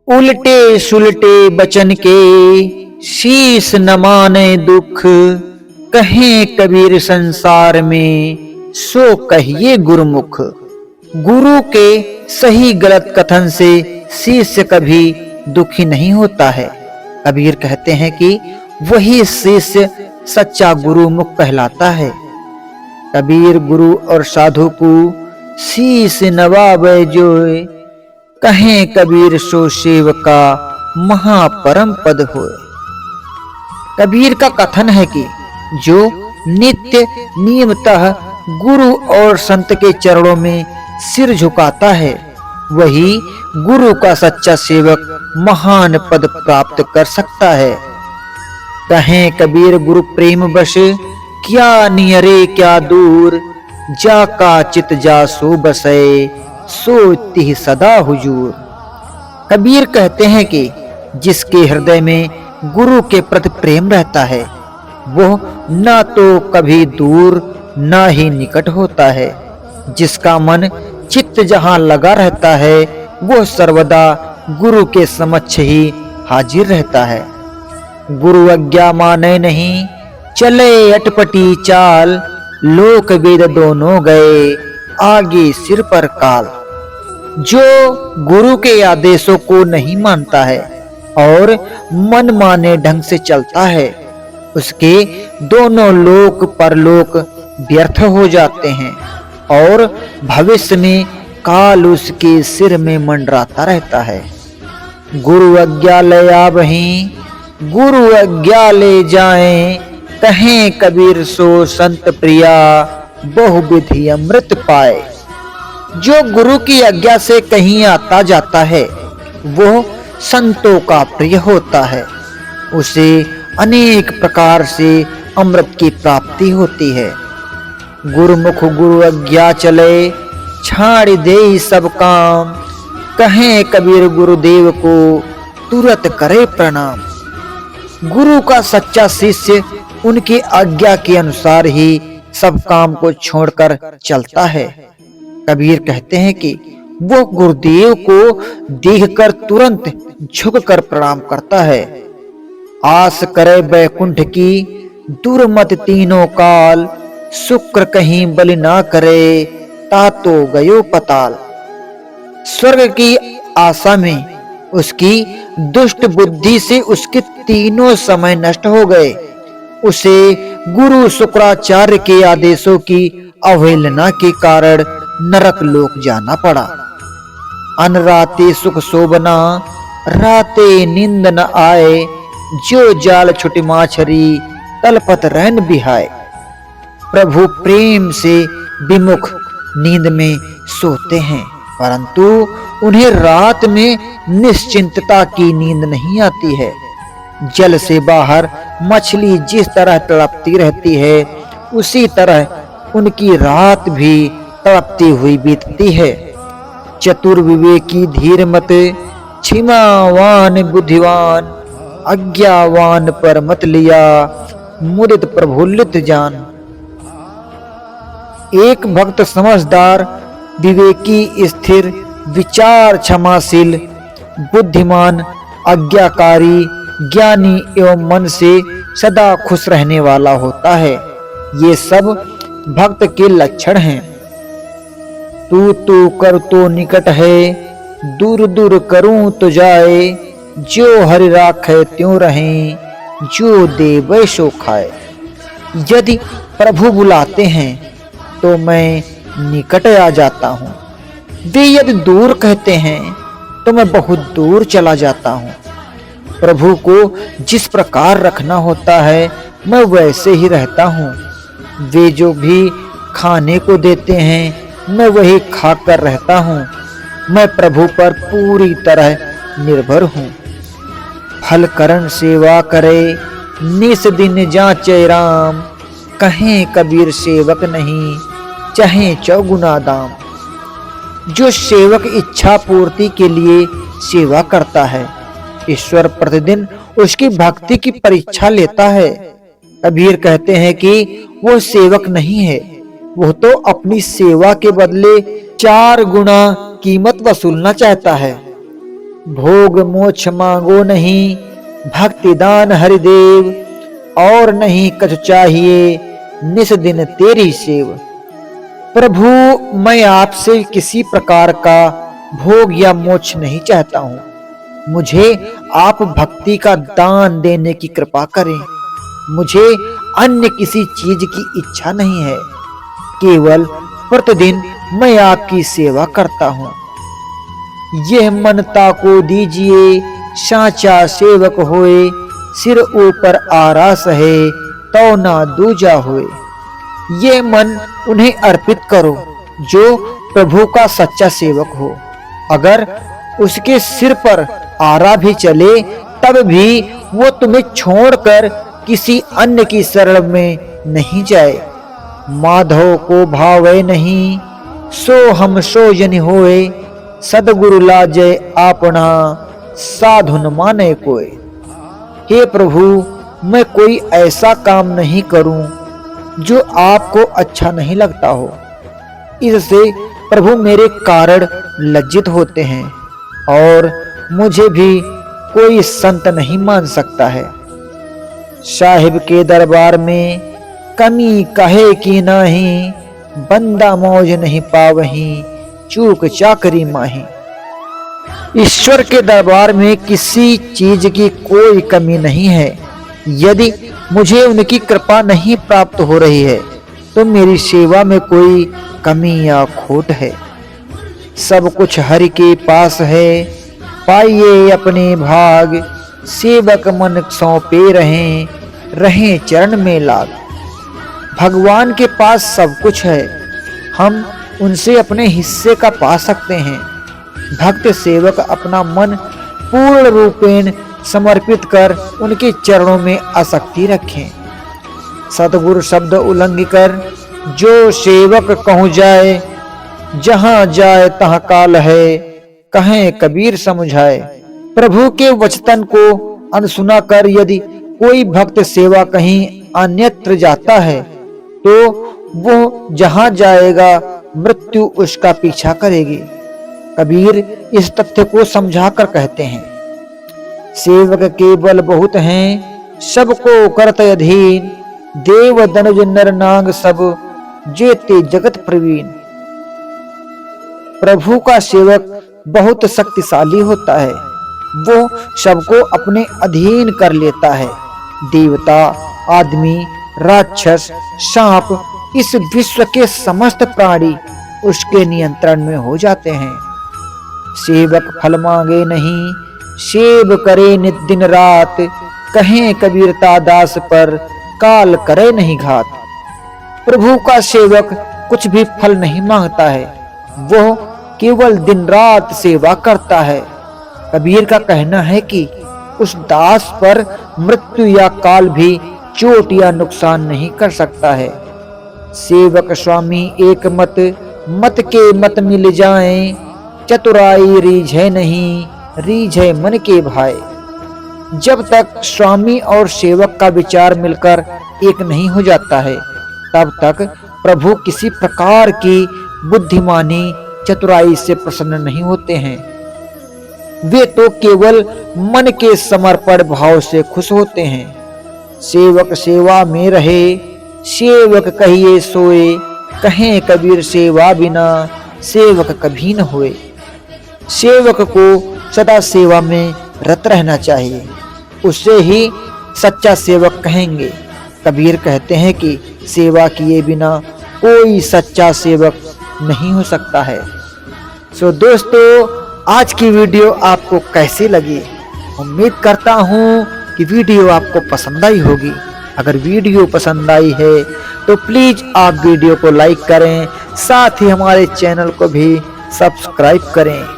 उल्टे सुलटे बचन के शीश न माने दुख, कहें कबीर संसार में सो कहिए गुरुमुख। गुरु के सही गलत कथन से शिष्य कभी दुखी नहीं होता है। कबीर कहते हैं कि वही शिष्य सच्चा गुरुमुख कहलाता है। कबीर गुरु और साधु को शीश नवावे जोए, कहें कबीर सो सेवका महापरम पद होए। कबीर का कथन है कि जो नित्य नियमतः गुरु और संत के चरणों में सिर झुकाता है, वही गुरु का सच्चा सेवक महान पद प्राप्त कर सकता है। कहें कबीर गुरु प्रेम वश, क्या नियरे क्या दूर, जा का चित जा सो बसे, सो तिह सदा हुजूर। कबीर कहते हैं कि जिसके हृदय में गुरु के प्रति प्रेम रहता है, वो ना तो कभी दूर ना ही निकट होता है। जिसका मन चित्त जहां लगा रहता है, वो सर्वदा गुरु के समक्ष ही हाजिर रहता है। गुरु आज्ञा माने नहीं, चले अटपटी चाल, लोक वेद दोनों गए, आगे सिर पर काल। जो गुरु के आदेशों को नहीं मानता है और मन माने ढंग से चलता है, उसके दोनों लोक परलोक व्यर्थ हो जाते हैं और भविष्य में काल उसके सिर में मंडराता रहता है। गुरु आज्ञा ले आवहीं, गुरु आज्ञा ले जाएं, कहें कबीर सो संत प्रिया, बहुविधि अमृत पाए। जो गुरु की आज्ञा से कहीं आता जाता है, वो संतों का प्रिय होता है। उसे अनेक प्रकार से अमृत की प्राप्ति होती है। गुरुमुख गुरु आज्ञा चले, छाड़ दे सब काम, कहें कबीर गुरुदेव को तुरंत करे प्रणाम। गुरु का सच्चा शिष्य उनकी आज्ञा के अनुसार ही सब काम को छोड़कर चलता है। कबीर कहते हैं कि वो गुरुदेव को देखकर तुरंत झुककर प्रणाम करता है। आस करे बैकुंठ की दुर्मत तीनों काल, शुक्र कहीं बलि ना करे, तातो गयो पताल। स्वर्ग की आशा में उसकी दुष्ट बुद्धि से उसके तीनों समय नष्ट हो गए। उसे गुरु शुक्राचार्य के आदेशों की अवहेलना के कारण नरक लोक जाना पड़ा। अनराते सुख शोभना, राते नींद न आए, जो जाल छुटी माछरी, तलपत रहन बिहाय। प्रभु प्रेम से विमुख नींद में सोते हैं, परंतु उन्हें रात में निश्चिंतता की नींद नहीं आती है। जल से बाहर मछली जिस तरह तड़पती रहती है, उसी तरह उनकी रात भी तड़पती हुई बीतती है। चतुर विवेकी धीर मत, क्षमावान बुद्धिवान, आज्ञावान पर मत लिया, मुदित प्रफुल्लित जान। एक भक्त समझदार, विवेकी, स्थिर, विचार क्षमाशील, बुद्धिमान, आज्ञाकारी, ज्ञानी एवं मन से सदा खुश रहने वाला होता है। ये सब भक्त के लक्षण हैं। तू कर तो निकट है, दूर दूर करूं तो जाए, जो हरि राखे त्यों रहें, जो दे वै सो खाए। यदि प्रभु बुलाते हैं तो मैं निकट आ जाता हूँ, वे यदि दूर कहते हैं तो मैं बहुत दूर चला जाता हूँ। प्रभु को जिस प्रकार रखना होता है, मैं वैसे ही रहता हूँ। वे जो भी खाने को देते हैं, मैं वही खाकर रहता हूँ। मैं प्रभु पर पूरी तरह निर्भर हूँ। फल करण सेवा करे, निस दिन जांचे राम, कहें कबीर सेवक नहीं, चाहे चौगुना दाम। जो सेवक इच्छा पूर्ति के लिए सेवा करता है, ईश्वर प्रतिदिन उसकी भक्ति की परीक्षा लेता है। कबीर कहते हैं कि वो सेवक नहीं है, वो तो अपनी सेवा के बदले 4 गुना कीमत वसूलना चाहता है। भोग मोक्ष मांगो नहीं, भक्ति दान हरिदेव, और नहीं कछु चाहिए निस दिन तेरी सेव। प्रभु, मैं आपसे किसी प्रकार का भोग या मोक्ष नहीं चाहता हूँ। मुझे आप भक्ति का दान देने की कृपा करें। मुझे अन्य किसी चीज की इच्छा नहीं है। केवल प्रतिदिन मैं आपकी सेवा करता हूँ। यह मनता को दीजिए, साचा सेवक होए, सिर ऊपर आरास है तो ना दूजा होए। ये मन उन्हें अर्पित करो जो प्रभु का सच्चा सेवक हो। अगर उसके सिर पर आरा भी चले तब भी वो तुम्हें छोड़कर किसी अन्य की शरण में नहीं जाए। माधव को भावे नहीं, सो हम सो जन होए, सदगुरु लाजे आपना, साधु न माने कोई। हे प्रभु, मैं कोई ऐसा काम नहीं करूं जो आपको अच्छा नहीं लगता हो। इससे प्रभु मेरे कारण लज्जित होते हैं और मुझे भी कोई संत नहीं मान सकता है। साहिब के दरबार में कमी कहे की नाही, बंदा मौज नहीं पावही, चूक चाकरी माही। ईश्वर के दरबार में किसी चीज की कोई कमी नहीं है। यदि मुझे उनकी कृपा नहीं प्राप्त हो रही है तो मेरी सेवा में कोई कमी या खोट है। सब कुछ हरि के पास है, पाइए अपने भाग, सेवक मन सौंपे रहें चरण में लाग। भगवान के पास सब कुछ है, हम उनसे अपने हिस्से का पा सकते हैं। भक्त सेवक अपना मन पूर्ण रूपेण समर्पित कर उनके चरणों में आसक्ति रखें। सतगुरु शब्द उल्लंघ कर जो सेवक कहूँ जाए, जहाँ जाए तहाँ काल है, कहें कबीर समझाए। प्रभु के वचन को अनसुना कर यदि कोई भक्त सेवा कहीं अन्यत्र जाता है तो वो जहाँ जाएगा मृत्यु उसका पीछा करेगी। कबीर इस तथ्य को समझाकर कहते हैं, सेवक के बल बहुत हैं, सबको करत अधीन, देव दनुज नर नाग सब, जेते जगत प्रवीण। प्रभु का सेवक बहुत शक्तिशाली होता है, वो सबको अपने अधीन कर लेता है। देवता, आदमी, राक्षस, सांप, इस विश्व के समस्त प्राणी उसके नियंत्रण में हो जाते हैं। सेवक फल मांगे नहीं, सेव करे नित दिन रात, कहें कबीरता दास पर, काल करे नहीं घात। प्रभु का सेवक कुछ भी फल नहीं मांगता है, वो केवल दिन रात सेवा करता है। कबीर का कहना है कि उस दास पर मृत्यु या काल भी चोट या नुकसान नहीं कर सकता है। सेवक स्वामी एक मत, मत के मत मिल जाएं, चतुराई रीझे नहीं, रीझे मन के भाई। जब तक स्वामी और सेवक का विचार मिलकर एक नहीं हो जाता है तब तक प्रभु किसी प्रकार की बुद्धिमानी चतुराई से प्रसन्न नहीं होते हैं। वे तो केवल मन के समर्पण भाव से खुश होते हैं। सेवक सेवा में रहे, सेवक कहिए सोए, कहें कबीर सेवा बिना, सेवक कभी न होए। सेवक को सदा सेवा में रत रहना चाहिए, उससे ही सच्चा सेवक कहेंगे। कबीर कहते हैं कि सेवा किए बिना कोई सच्चा सेवक नहीं हो सकता है। सो दोस्तों, आज की वीडियो आपको कैसी लगी? उम्मीद करता हूँ कि वीडियो आपको पसंद आई होगी। अगर वीडियो पसंद आई है तो प्लीज आप वीडियो को लाइक करें, साथ ही हमारे चैनल को भी सब्सक्राइब करें।